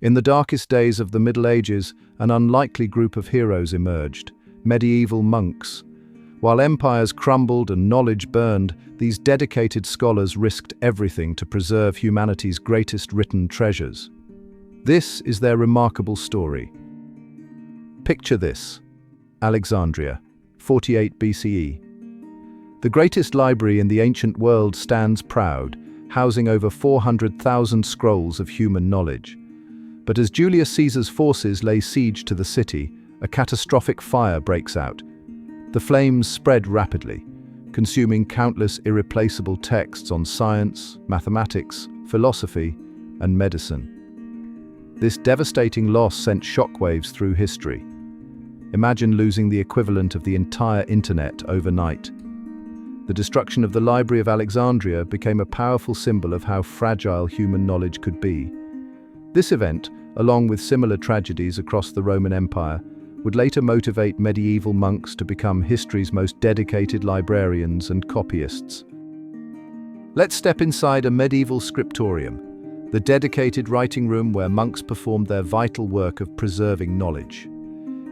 In the darkest days of the Middle Ages, an unlikely group of heroes emerged, medieval monks. While empires crumbled and knowledge burned, these dedicated scholars risked everything to preserve humanity's greatest written treasures. This is their remarkable story. Picture this: Alexandria, 48 BCE. The greatest library in the ancient world stands proud, housing over 400,000 scrolls of human knowledge. But as Julius Caesar's forces lay siege to the city, a catastrophic fire breaks out. The flames spread rapidly, consuming countless irreplaceable texts on science, mathematics, philosophy, and medicine. This devastating loss sent shockwaves through history. Imagine losing the equivalent of the entire internet overnight. The destruction of the Library of Alexandria became a powerful symbol of how fragile human knowledge could be. This event, along with similar tragedies across the Roman Empire, would later motivate medieval monks to become history's most dedicated librarians and copyists. Let's step inside a medieval scriptorium, the dedicated writing room where monks performed their vital work of preserving knowledge.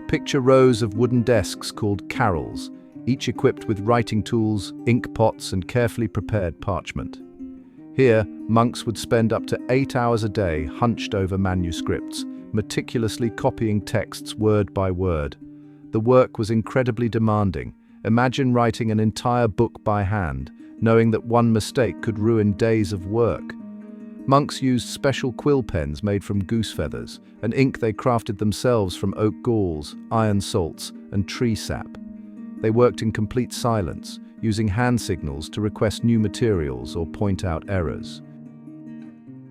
Picture rows of wooden desks called carrels, each equipped with writing tools, ink pots, and carefully prepared parchment. Here, monks would spend up to 8 hours a day hunched over manuscripts, meticulously copying texts word by word. The work was incredibly demanding. Imagine writing an entire book by hand, knowing that one mistake could ruin days of work. Monks used special quill pens made from goose feathers, and ink they crafted themselves from oak galls, iron salts, and tree sap. They worked in complete silence, using hand signals to request new materials or point out errors.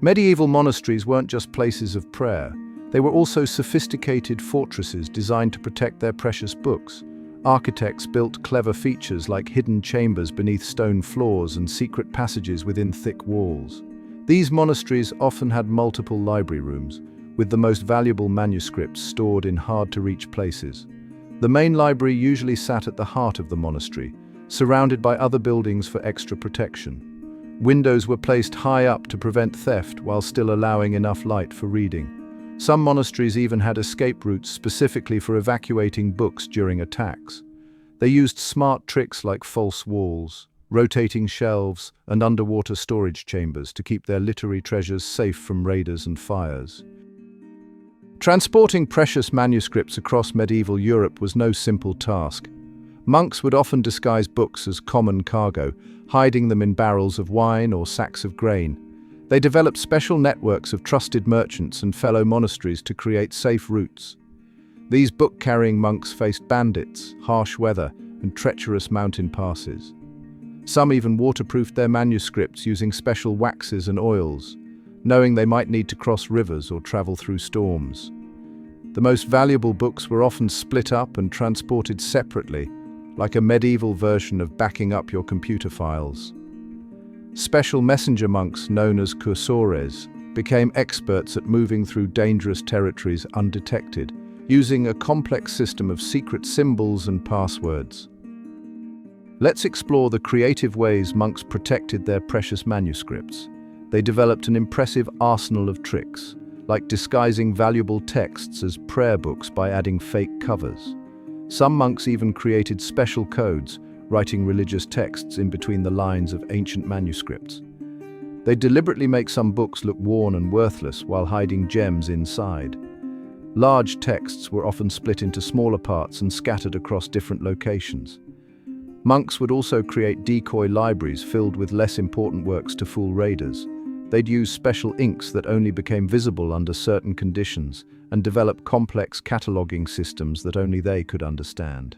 Medieval monasteries weren't just places of prayer. They were also sophisticated fortresses designed to protect their precious books. Architects built clever features like hidden chambers beneath stone floors and secret passages within thick walls. These monasteries often had multiple library rooms, with the most valuable manuscripts stored in hard-to-reach places. The main library usually sat at the heart of the monastery, surrounded by other buildings for extra protection. Windows were placed high up to prevent theft while still allowing enough light for reading. Some monasteries even had escape routes specifically for evacuating books during attacks. They used smart tricks like false walls, rotating shelves, and underwater storage chambers to keep their literary treasures safe from raiders and fires. Transporting precious manuscripts across medieval Europe was no simple task. Monks would often disguise books as common cargo, hiding them in barrels of wine or sacks of grain. They developed special networks of trusted merchants and fellow monasteries to create safe routes. These book-carrying monks faced bandits, harsh weather, and treacherous mountain passes. Some even waterproofed their manuscripts using special waxes and oils, knowing they might need to cross rivers or travel through storms. The most valuable books were often split up and transported separately, like a medieval version of backing up your computer files. Special messenger monks, known as cursores, became experts at moving through dangerous territories undetected, using a complex system of secret symbols and passwords. Let's explore the creative ways monks protected their precious manuscripts. They developed an impressive arsenal of tricks, like disguising valuable texts as prayer books by adding fake covers. Some monks even created special codes, writing religious texts in between the lines of ancient manuscripts. They deliberately make some books look worn and worthless while hiding gems inside. Large texts were often split into smaller parts and scattered across different locations. Monks would also create decoy libraries filled with less important works to fool raiders. They'd use special inks that only became visible under certain conditions and develop complex cataloging systems that only they could understand.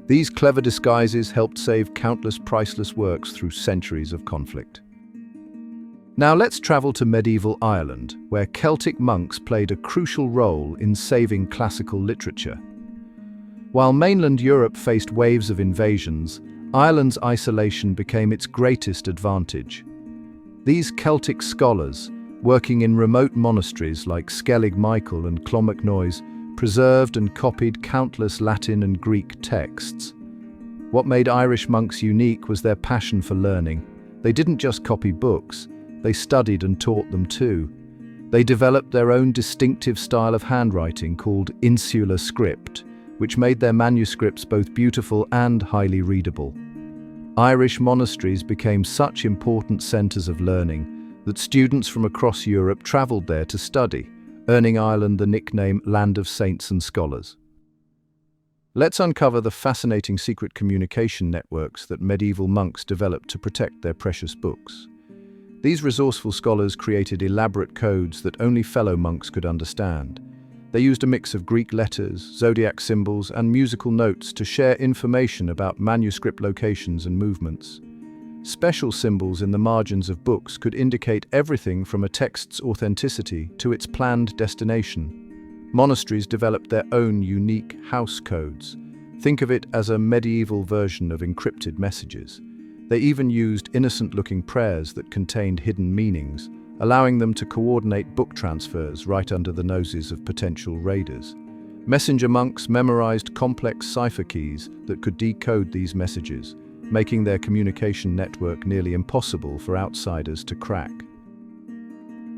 These clever disguises helped save countless priceless works through centuries of conflict. Now let's travel to medieval Ireland, where Celtic monks played a crucial role in saving classical literature. While mainland Europe faced waves of invasions, Ireland's isolation became its greatest advantage. These Celtic scholars, working in remote monasteries like Skellig Michael and Clonmacnoise, preserved and copied countless Latin and Greek texts. What made Irish monks unique was their passion for learning. They didn't just copy books, they studied and taught them too. They developed their own distinctive style of handwriting called insular script, which made their manuscripts both beautiful and highly readable. Irish monasteries became such important centres of learning that students from across Europe travelled there to study, earning Ireland the nickname Land of Saints and Scholars. Let's uncover the fascinating secret communication networks that medieval monks developed to protect their precious books. These resourceful scholars created elaborate codes that only fellow monks could understand. They used a mix of Greek letters, zodiac symbols, and musical notes to share information about manuscript locations and movements. Special symbols in the margins of books could indicate everything from a text's authenticity to its planned destination. Monasteries developed their own unique house codes. Think of it as a medieval version of encrypted messages. They even used innocent-looking prayers that contained hidden meanings, allowing them to coordinate book transfers right under the noses of potential raiders. Messenger monks memorized complex cipher keys that could decode these messages, making their communication network nearly impossible for outsiders to crack.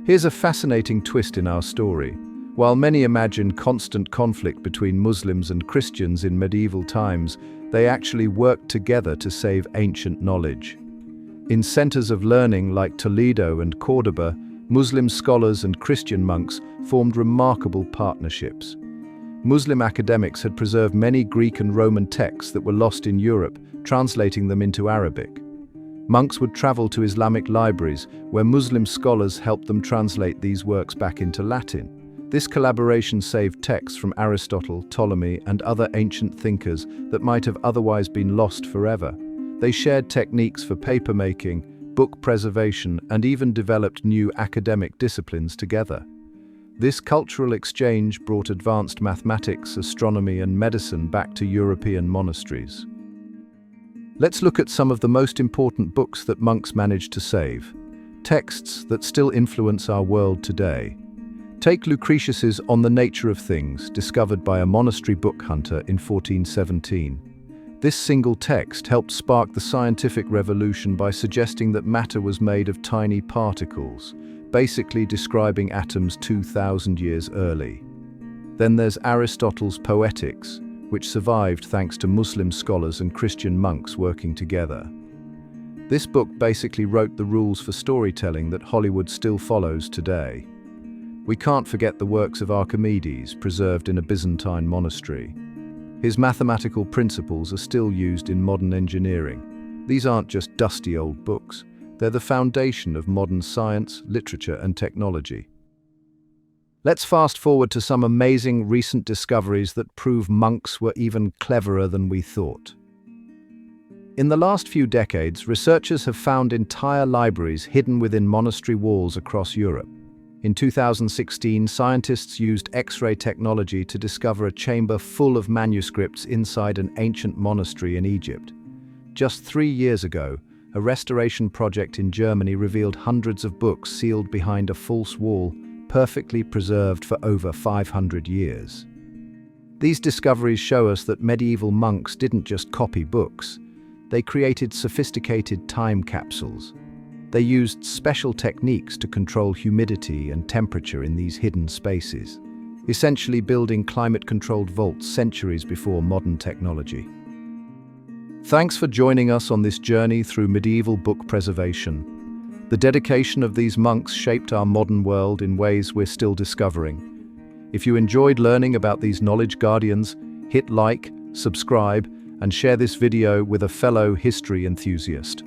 Here's a fascinating twist in our story. While many imagine constant conflict between Muslims and Christians in medieval times, they actually worked together to save ancient knowledge. In centers of learning like Toledo and Cordoba, Muslim scholars and Christian monks formed remarkable partnerships. Muslim academics had preserved many Greek and Roman texts that were lost in Europe, translating them into Arabic. Monks would travel to Islamic libraries, where Muslim scholars helped them translate these works back into Latin. This collaboration saved texts from Aristotle, Ptolemy, and other ancient thinkers that might have otherwise been lost forever. They shared techniques for papermaking, book preservation, and even developed new academic disciplines together. This cultural exchange brought advanced mathematics, astronomy, and medicine back to European monasteries. Let's look at some of the most important books that monks managed to save, texts that still influence our world today. Take Lucretius's On the Nature of Things, discovered by a monastery book hunter in 1417. This single text helped spark the scientific revolution by suggesting that matter was made of tiny particles, basically describing atoms 2,000 years early. Then there's Aristotle's Poetics, which survived thanks to Muslim scholars and Christian monks working together. This book basically wrote the rules for storytelling that Hollywood still follows today. We can't forget the works of Archimedes, preserved in a Byzantine monastery. His mathematical principles are still used in modern engineering. These aren't just dusty old books. They're the foundation of modern science, literature, and technology. Let's fast forward to some amazing recent discoveries that prove monks were even cleverer than we thought. In the last few decades, researchers have found entire libraries hidden within monastery walls across Europe. In 2016, scientists used X-ray technology to discover a chamber full of manuscripts inside an ancient monastery in Egypt. Just 3 years ago, a restoration project in Germany revealed hundreds of books sealed behind a false wall, perfectly preserved for over 500 years. These discoveries show us that medieval monks didn't just copy books. They created sophisticated time capsules. They used special techniques to control humidity and temperature in these hidden spaces, essentially building climate-controlled vaults centuries before modern technology. Thanks for joining us on this journey through medieval book preservation. The dedication of these monks shaped our modern world in ways we're still discovering. If you enjoyed learning about these knowledge guardians, hit like, subscribe, and share this video with a fellow history enthusiast.